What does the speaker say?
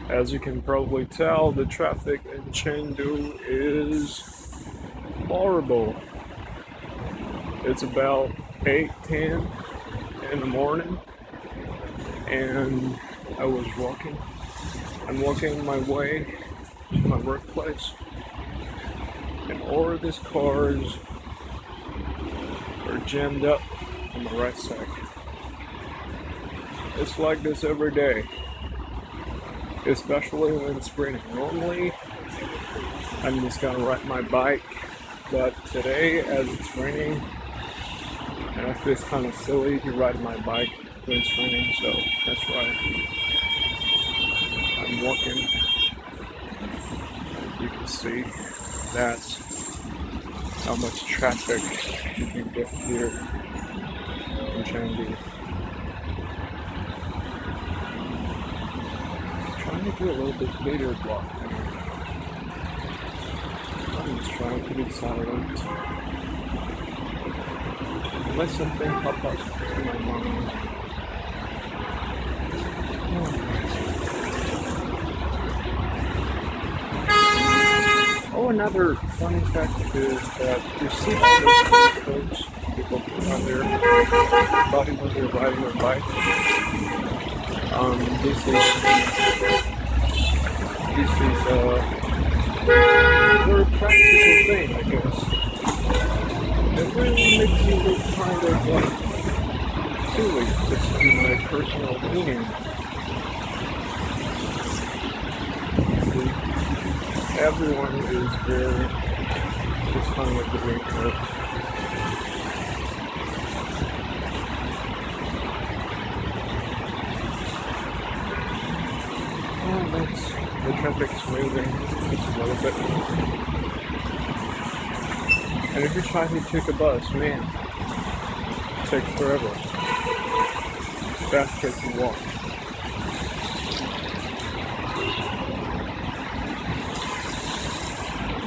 As you can probably tell, the traffic in Chengdu is horrible. It's about 8:10 in the morning, and I was walking. I'm walking my way to my workplace, and all of these cars are jammed up on the right side. It's like this every day, especially when it's raining. Normally, I'm just gonna ride my bike, but today, as it's raining, and I feel it's kind of silly to ride my bike when it's raining, so that's why I'm walking. You can see that's how much traffic you can get here in Chengdu. Trying to do a little bit bigger block. I'm just trying to be silent. Unless something pops up in my mind. Oh, another funny fact is that you see all those coats people put on their body when they're riding their bike. This is a very practical thing, I guess. It really makes you look kind of silly, just in my personal opinion. See, everyone is very just kind of doing it. Oh, that's the traffic's moving just a little bit. And if you're trying to take a bus, man, it takes forever. It's faster to walk.